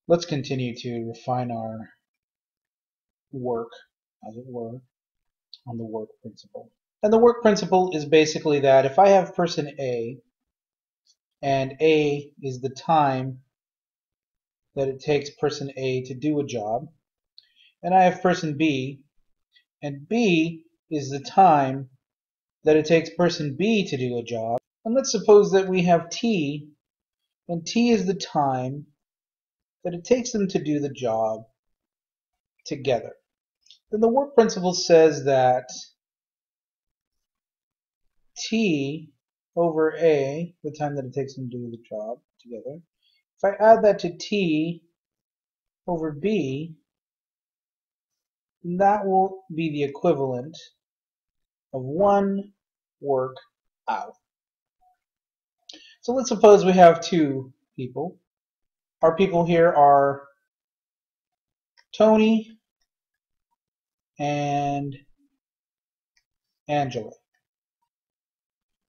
Let's continue to refine our work, as it were, on the work principle. And the work principle is basically that if I have person A, and A is the time that it takes person A to do a job, and I have person B, and B is the time that it takes person B to do a job, and let's suppose that we have T, and T is the time that it takes them to do the job together. Then the work principle says that T over A, the time that it takes them to do the job together, if I add that to T over B, that will be the equivalent of 1 work hour. So let's suppose we have two people. Our people here are Tony and Angela.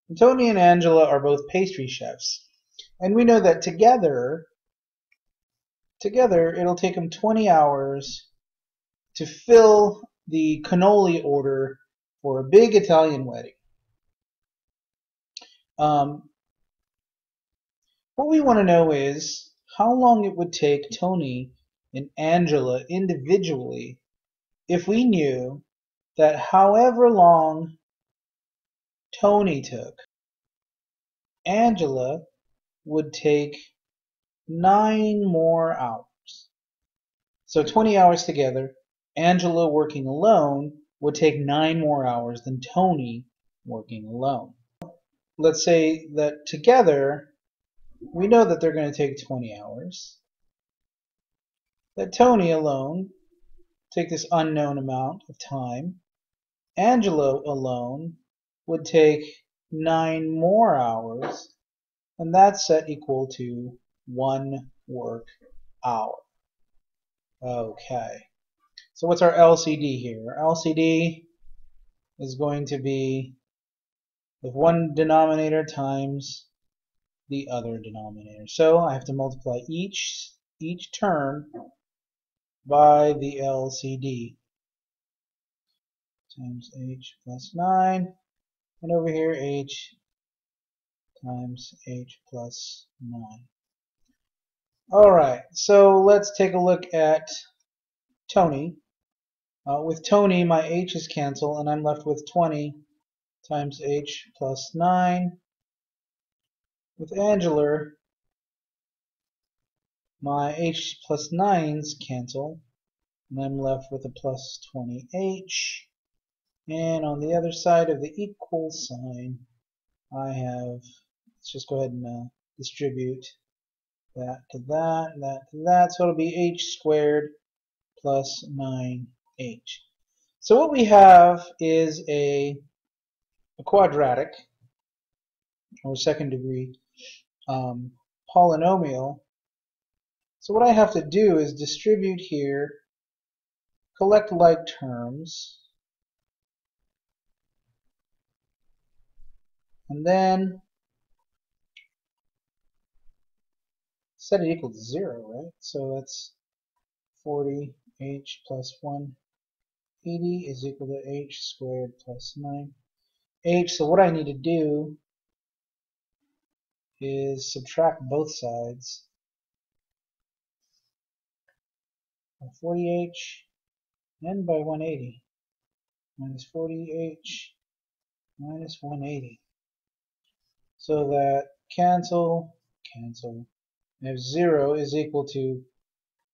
And Tony and Angela are both pastry chefs. And we know that together it'll take them 20 hours to fill the cannoli order for a big Italian wedding. What we want to know is how long it would take Tony and Angela individually if we knew that however long Tony took, Angela would take 9 more hours. So 20 hours together, Angela working alone would take 9 more hours than Tony working alone. Let's say that together we know that they're going to take 20 hours. That Tony alone take this unknown amount of time. Angela alone would take 9 more hours, and that's set equal to 1 work hour. Okay, so what's our LCD here? Our LCD is going to be the one denominator times the other denominator. So I have to multiply each term by the LCD times h plus 9, and over here h times h plus 9. Alright, so let's take a look at Tony. With Tony, my h's cancel, and I'm left with 20 times h plus 9. With Angela, my h plus 9's cancel, and I'm left with a plus 20h. And on the other side of the equal sign, I have, let's just go ahead and distribute that to that, that to that. So it'll be h squared plus 9h. So what we have is a quadratic, or second degree polynomial. So what I have to do is distribute here, collect like terms, and then set it equal to 0, right? So that's 40h plus 180 is equal to h squared plus 9h. So what I need to do is subtract both sides. 40h and by 180 minus 40h minus 180. So that cancel. I have 0 is equal to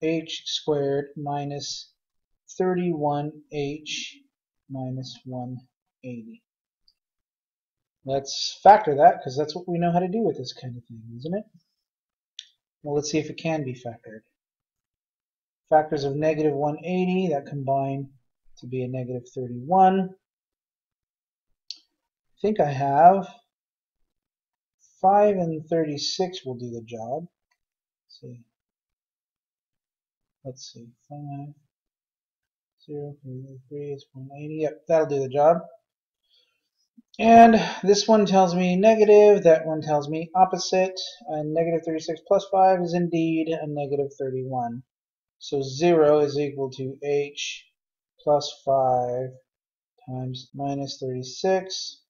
h squared minus 31h minus 180. Let's factor that, because that's what we know how to do with this kind of thing, isn't it? Well, let's see if it can be factored. Factors of negative 180, that combine to be a negative 31. I think I have 5 and 36 will do the job. Let's see. 5, 0, 3 is 180. Yep, that'll do the job. And this one tells me negative, that one tells me opposite, and negative 36 plus 5 is indeed a negative 31. So 0 is equal to h plus 5 times minus 36.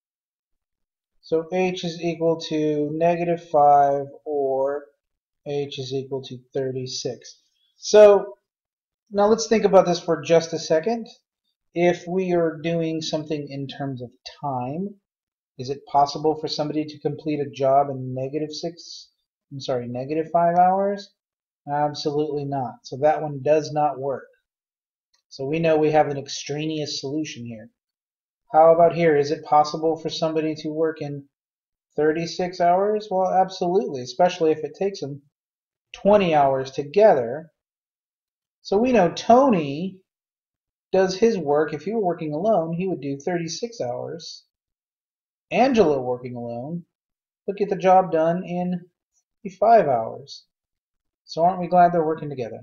So h is equal to negative 5, or h is equal to 36. So now let's think about this for just a second. If we are doing something in terms of time, is it possible for somebody to complete a job in negative 5 hours? Absolutely not. So that one does not work. So we know we have an extraneous solution here. How about here? Is it possible for somebody to work in 36 hours? Well, absolutely, especially if it takes them 20 hours together. So we know Tony does his work. If he were working alone, he would do 36 hours. Angela, working alone, would get the job done in 5 hours. So aren't we glad they're working together?